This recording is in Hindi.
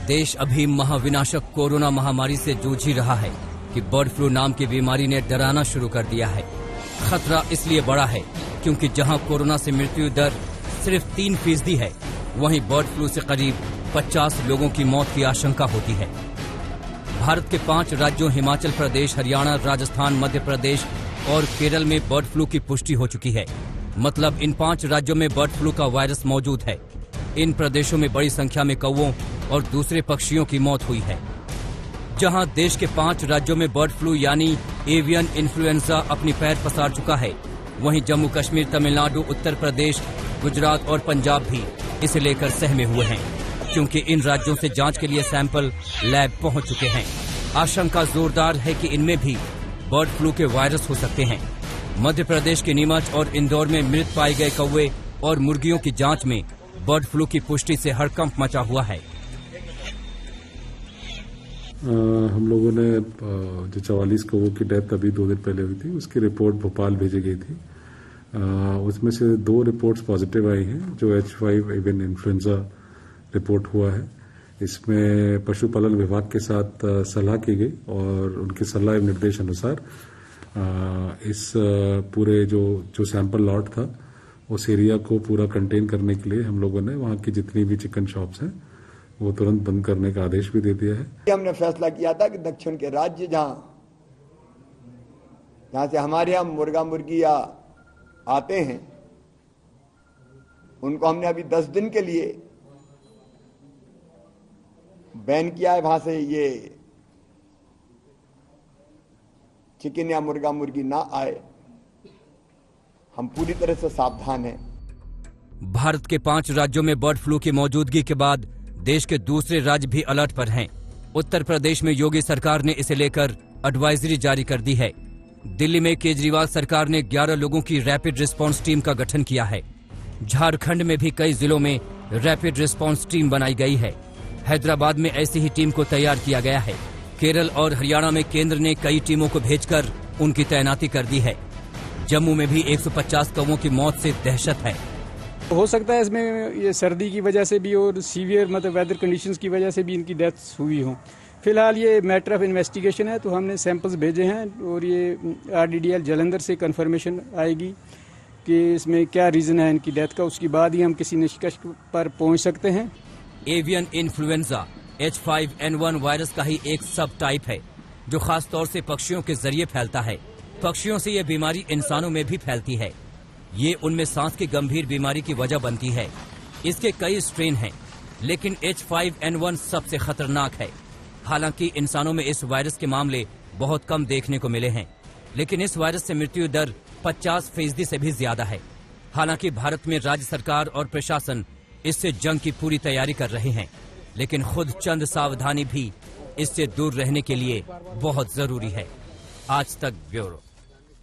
देश अभी महाविनाशक कोरोना महामारी से जूझ ही रहा है कि बर्ड फ्लू नाम की बीमारी ने डराना शुरू कर दिया है। खतरा इसलिए बड़ा है क्योंकि जहां कोरोना से मृत्यु दर सिर्फ 3% है, वहीं बर्ड फ्लू से करीब 50 लोगों की मौत की आशंका होती है। भारत के 5 राज्यों हिमाचल प्रदेश, हरियाणा, राजस्थान, मध्य प्रदेश और केरल में बर्ड फ्लू की पुष्टि हो चुकी है। मतलब इन 5 राज्यों में बर्ड फ्लू का वायरस मौजूद है। इन प्रदेशों में बड़ी संख्या में कौवों और दूसरे पक्षियों की मौत हुई है। जहां देश के 5 राज्यों में बर्ड फ्लू यानी एवियन इन्फ्लुएंजा अपनी पैर पसार चुका है, वहीं जम्मू कश्मीर, तमिलनाडु, उत्तर प्रदेश, गुजरात और पंजाब भी इसे लेकर सहमे हुए हैं, क्योंकि इन राज्यों से जांच के लिए सैंपल लैब पहुंच चुके हैं। आशंका जोरदार है कि इनमें भी बर्ड फ्लू के वायरस हो सकते हैं। मध्य प्रदेश के नीमच और इंदौर में मृत पाए गए कौवे और मुर्गियों की जांच में बर्ड फ्लू की पुष्टि से हड़कंप मचा हुआ है। हम लोगों ने जो 44 कौवों की डेथ अभी 2 दिन पहले हुई थी, उसकी रिपोर्ट भोपाल भेजी गई थी। उसमें से 2 रिपोर्ट्स पॉजिटिव आई हैं, जो H5 एवियन इन्फ्लुएंजा रिपोर्ट हुआ है। इसमें पशुपालन विभाग के साथ सलाह की गई और उनकी सलाह एवं निर्देश अनुसार इस पूरे जो सैंपल लॉट था, उस एरिया को पूरा कंटेन करने के लिए हम लोगों ने वहां की जितनी भी चिकन शॉप्स हैं वो तुरंत बंद करने का आदेश भी दे दिया है। हमने फैसला किया था कि दक्षिण के राज्य जहां से हमारे यहाँ मुर्गा मुर्गिया आते हैं, उनको हमने अभी 10 दिन के लिए बैन किया है। वहां से ये चिकन या मुर्गा मुर्गी ना आए। हम पूरी तरह से सावधान हैं। भारत के 5 राज्यों में बर्ड फ्लू की मौजूदगी के बाद देश के दूसरे राज्य भी अलर्ट पर हैं। उत्तर प्रदेश में योगी सरकार ने इसे लेकर एडवाइजरी जारी कर दी है। दिल्ली में केजरीवाल सरकार ने 11 लोगों की रैपिड रिस्पांस टीम का गठन किया है। झारखंड में भी कई जिलों में रैपिड रिस्पांस टीम बनाई गई है। हैदराबाद में ऐसी ही टीम को तैयार किया गया है। केरल और हरियाणा में केंद्र ने कई टीमों को भेजकर उनकी तैनाती कर दी है। जम्मू में भी 150 कौवों की मौत से दहशत है। हो सकता है इसमें ये सर्दी की वजह से भी और सीवियर मतलब वेदर कंडीशंस की वजह से भी इनकी डेथ्स हुई हो। फिलहाल ये मैटर ऑफ इन्वेस्टिगेशन है, तो हमने सैंपल्स भेजे हैं और ये RDDL जालंधर से कंफर्मेशन आएगी कि इसमें क्या रीज़न है इनकी डेथ का। उसके बाद ही हम किसी निष्कर्ष पर पहुंच सकते हैं। एवियन इन्फ्लुएंजा H5N1 वायरस का ही एक सब टाइप है, जो खास तौर से पक्षियों के जरिए फैलता है। पक्षियों से यह बीमारी इंसानों में भी फैलती है। ये उनमें सांस की गंभीर बीमारी की वजह बनती है। इसके कई स्ट्रेन हैं, लेकिन H5N1 सबसे खतरनाक है। हालांकि इंसानों में इस वायरस के मामले बहुत कम देखने को मिले हैं, लेकिन इस वायरस से मृत्यु दर 50% से भी ज्यादा है। हालांकि भारत में राज्य सरकार और प्रशासन इससे जंग की पूरी तैयारी कर रहे हैं, लेकिन खुद चंद सावधानी भी इससे दूर रहने के लिए बहुत जरूरी है। आज तक ब्यूरो।